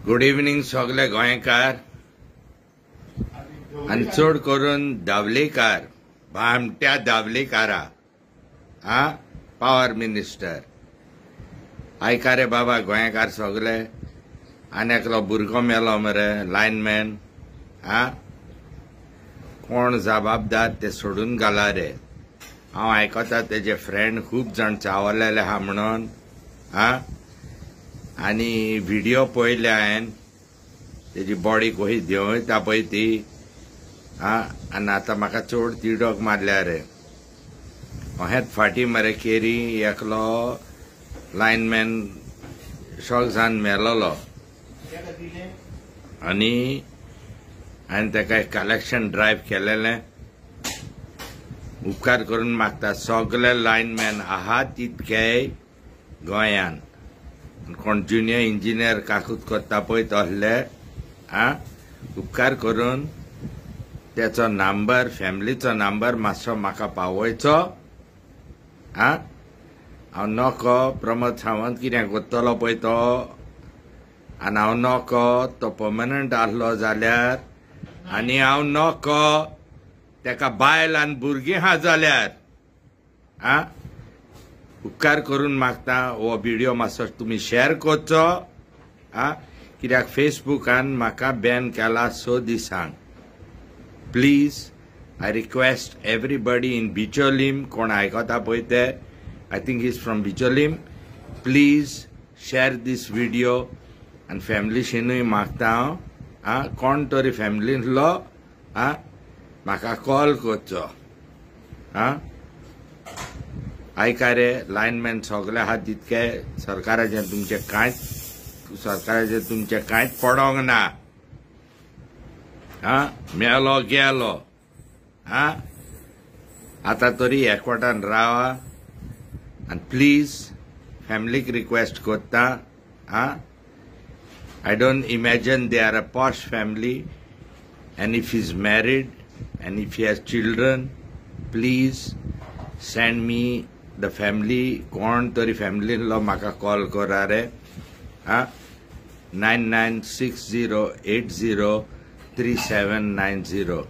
Good evening सगळे गोंयकार आणि चड करून दावलेकार भामट्या दावलेकारा पावर मिनिस्टर आयका रे बाबा गोंयकार सगळे आनी एकलो भुरगो मेलो मरे लायनमॅन कोण जबाबदार ते सोडून घाला रे हांव आयकता तेजे फ्रेंड खूब जाण चावलेले आहा म्हणून आनी व्हिडिओ पळयले हांवें तेजी बॉडी कशी देंवयता पळय ती आनी आतां म्हाका चड तिडक मारल्या रे अहेंच फाटीं मरे केरी एकलो लायनमॅन शॉक जावन मेलोलो आनी हांवें ताका एक कलेक्शन ड्रायव्ह केलेलें उपकार करून मागता सगळे लायनमॅन आहात तितकेय गोंयांत कोण ज्युनियर इंजिनियर काकूत करता पळय तसले उपकार करून तेचो नंबर फॅमिलीचो नंबर मातसो म्हाका पावयचो हांव नोको प्रमोद सावंत कितें करतलो पळय तो आनी हांव नोको तो पर्मनंट आसलो जाल्यार आनी हांव नोको तेका बायल आनी भुरगीं आहा जाल्यार उपकार करून मागता हो व्हिडिओ मातसो तुमी शेअर करचो कित्याक फेसबुकान म्हाका बॅन केला 6 दिसांक please I request everybody in Bicholim कोण आयकता पळय ते I think he is from Bicholim please share this video आनी फॅमिलीशीनूय मागता हांव कोण तरी फॅमिलींतलो म्हाका कॉल करचो आयका रे लायनमॅन सगळे आहात तितके सरकाराचें तुमचें कांयच पडोंक ना मेलो गेलो आतां तरी एकवटान रावा आनी प्लीज फॅमिलीक रिक्वेस्ट करता I don't imagine they are a posh family end if he is married end if he has children please send me the family कोण तरी फॅमिलींतलो म्हाका कॉल करा रे 9960803790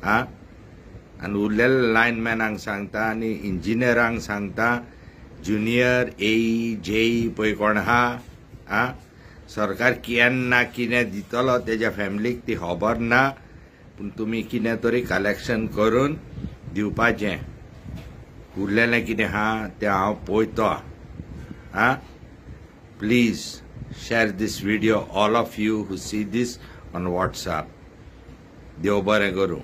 आनी उरलेल्या लायनमॅनांक सांगता आनी इंजिनियरांक सांगता ज्युनियर एई जेई पळय कोण आहा सरकार केन्ना कितें दितलो तेज्या फॅमिलीक ती खबर ना पूण तुमी कितें तरी कलेक्शन करून दिवपाचें उरलेलें कितें आहा तें हांव पळयतो please share this video all of you who see this on WhatsApp देव बरें करूं.